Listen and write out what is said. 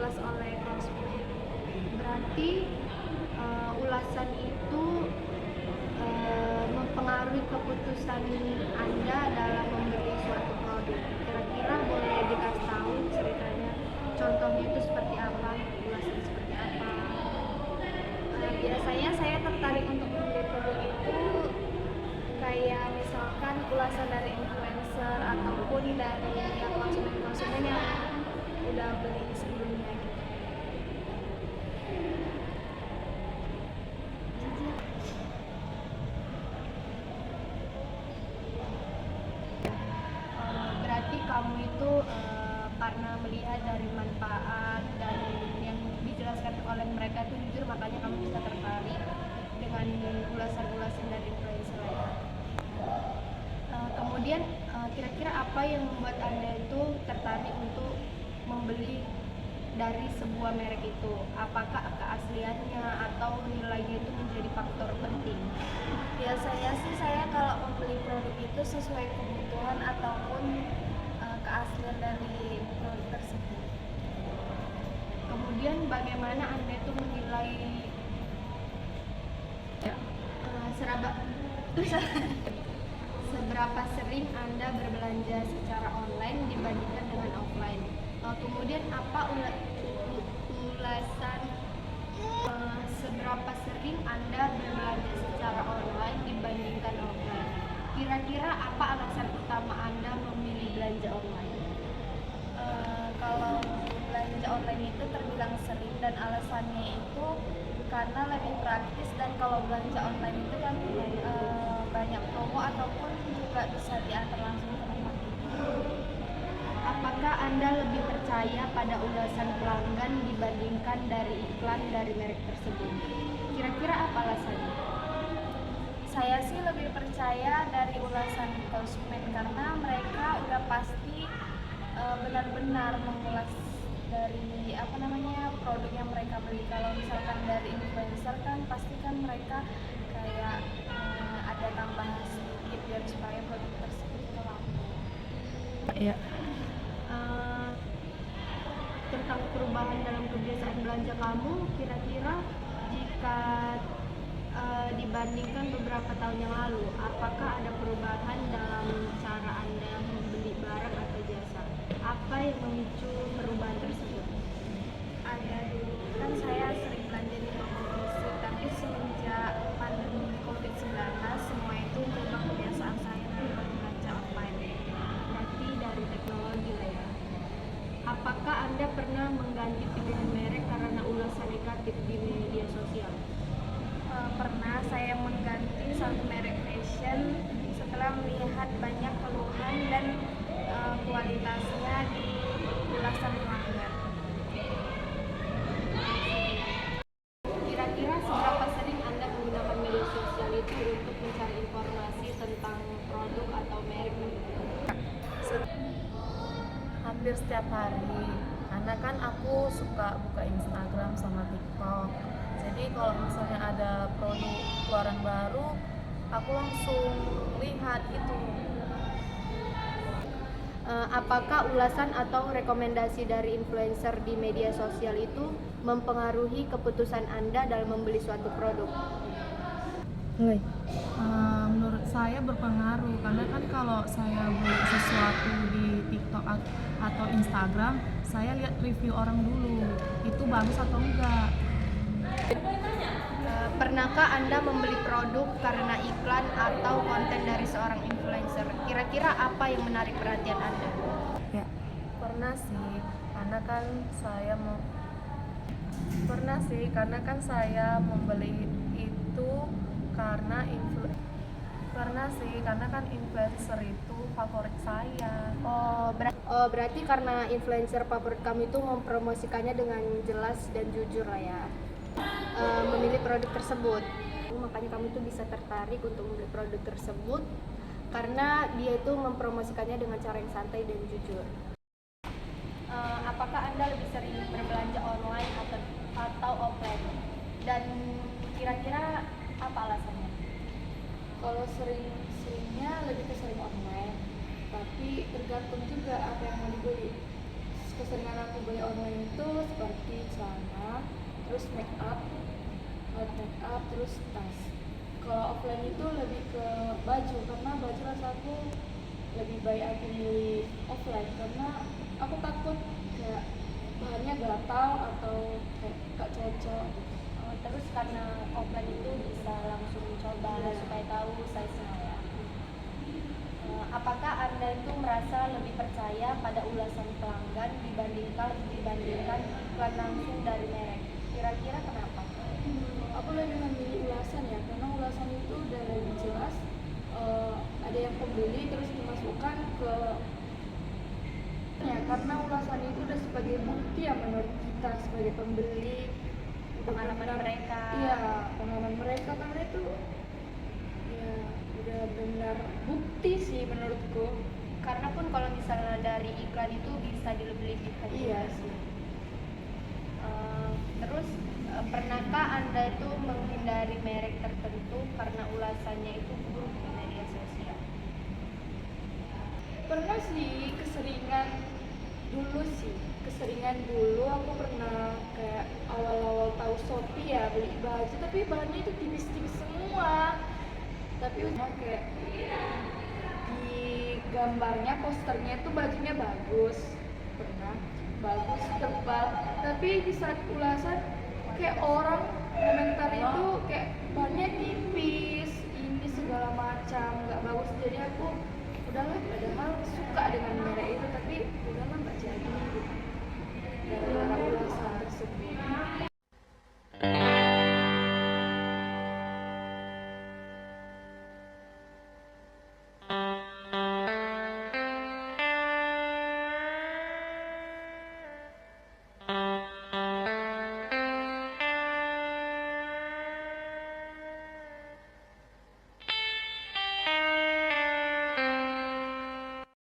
diulas oleh konsumen. Berarti ulasan itu mempengaruhi keputusan Anda dalam membeli suatu produk. Kira-kira boleh dikasih tahu ceritanya, contohnya itu seperti apa, ulasan seperti apa? Biasanya saya tertarik untuk membeli produk itu kayak misalkan ulasan dari influencer ataupun dari konsumen-konsumen yang udah beli sebelumnya gitu. Berarti kamu itu karena melihat dari manfaat dan yang dijelaskan oleh mereka itu jujur, makanya kamu bisa tertarik dengan ulasan-ulasan dari influencer ya. Kemudian kira-kira apa yang membuat Anda itu tertarik untuk membeli dari sebuah merek itu? Apakah keasliannya atau nilainya itu menjadi faktor penting? Biasanya sih saya kalau membeli produk itu sesuai kebutuhan ataupun keaslian dari produk tersebut. Kemudian bagaimana Anda itu menilai seberapa sering Anda berbelanja secara online dibandingkan dengan offline? Kemudian apa ulasan seberapa sering Anda berbelanja secara online dibandingkan offline? Kira-kira apa alasan utama Anda memilih belanja online? Kalau belanja online itu terbilang sering dan alasannya itu karena lebih praktis, dan kalau belanja online itu kan banyak promo ataupun juga bisa diantar langsung ke rumah. Apakah Anda lebih percaya pada ulasan pelanggan dibandingkan dari iklan dari merek tersebut? Kira-kira apa alasannya? Saya sih lebih percaya dari ulasan konsumen karena mereka udah pasti benar-benar mengulas dari produk yang mereka beli. Kalau misalkan dari influencer kan pasti kan mereka kayak ada tambahan sedikit biar supaya produk tersebut laku. Iya. Tentang perubahan dalam kebiasaan belanja kamu, kira-kira jika dibandingkan beberapa tahun yang lalu, apakah ada perubahan dalam cara Anda membeli barang atau jasa? Apa yang memicu perubahan tersebut? Ada, dulu kan saya sering belanja di toko fisik, tapi semenjak pandemi COVID-19 semua itu merubah kebiasaan saya untuk belanja online. Berarti dari teknologi lah ya. Apakah Anda pernah mengganti pilihan merek karena ulasan negatif di media sosial? Pernah saya mengganti satu merek fashion setelah melihat banyak keluhan dan kualitasnya di ulasan pelanggan. Kira-kira seberapa sering Anda menggunakan media sosial itu untuk mencari informasi tentang produk atau merek? Hampir setiap hari, karena kan aku suka buka Instagram sama TikTok. Jadi kalau misalnya ada produk keluaran baru, aku langsung lihat itu. Apakah ulasan atau rekomendasi dari influencer di media sosial itu mempengaruhi keputusan Anda dalam membeli suatu produk? Menurut saya berpengaruh, karena kan kalau saya beli sesuatu di TikTok atau Instagram, saya lihat review orang dulu, itu bagus atau enggak. Pernahkah Anda membeli produk karena iklan atau konten dari seorang influencer? Kira-kira apa yang menarik perhatian Anda? Ya, pernah sih, karena kan saya membeli itu karena kan influencer itu favorit saya. Berarti karena influencer favorit kamu itu mempromosikannya dengan jelas dan jujur lah ya, memilih produk tersebut. Makanya kamu tuh bisa tertarik untuk membeli produk tersebut karena dia itu mempromosikannya dengan cara yang santai dan jujur. Apakah Anda lebih sering berbelanja online atau offline? Dan kira-kira apa alasannya? Kalau seringnya lebih ke sering online, tapi tergantung juga apa yang mau dibeli. keseringan aku beli online itu seperti celana, terus make up, alat make up, terus tas. Kalau offline itu lebih ke baju, karena baju rasa aku lebih baik aku milih offline karena aku takut kayak bahannya gatal atau kayak gak cocok. Terus karena offline itu bisa langsung coba supaya tahu size-nya ya. Apakah Anda itu merasa lebih percaya pada ulasan pelanggan dibandingkan iklan langsung dari merek? Kira-kira kenapa? Aku lebih memilih ulasan ya, karena ulasan itu udah lebih jelas. Ada yang pembeli terus dimasukkan ke ya, karena ulasan itu udah sebagai bukti ya menurut kita sebagai pembeli, Pengalaman mereka. Iya, pengalaman mereka, karena itu ya udah benar bukti sih menurutku. Karena pun kalau misalnya dari iklan itu bisa dilebih-lebihkan. Iya sih. Terus pernahkah Anda itu menghindari merek tertentu karena ulasannya itu buruk di media sosial? Pernah sih, keseringan dulu aku pernah kayak awal-awal tahu Shopee ya beli baju, tapi bahannya itu tipis-tipis semua. Tapi udah kayak di gambarnya, posternya tuh bajunya bagus, pernah bagus tebal, tapi di saat ulasan kayak orang komentar itu kayak bahannya tipis, ini segala macam nggak bagus. Jadi aku udahlah, padahal suka dengan merek itu, tapi udahlah nggak jadi gitu gara-gara ulasan tersebut.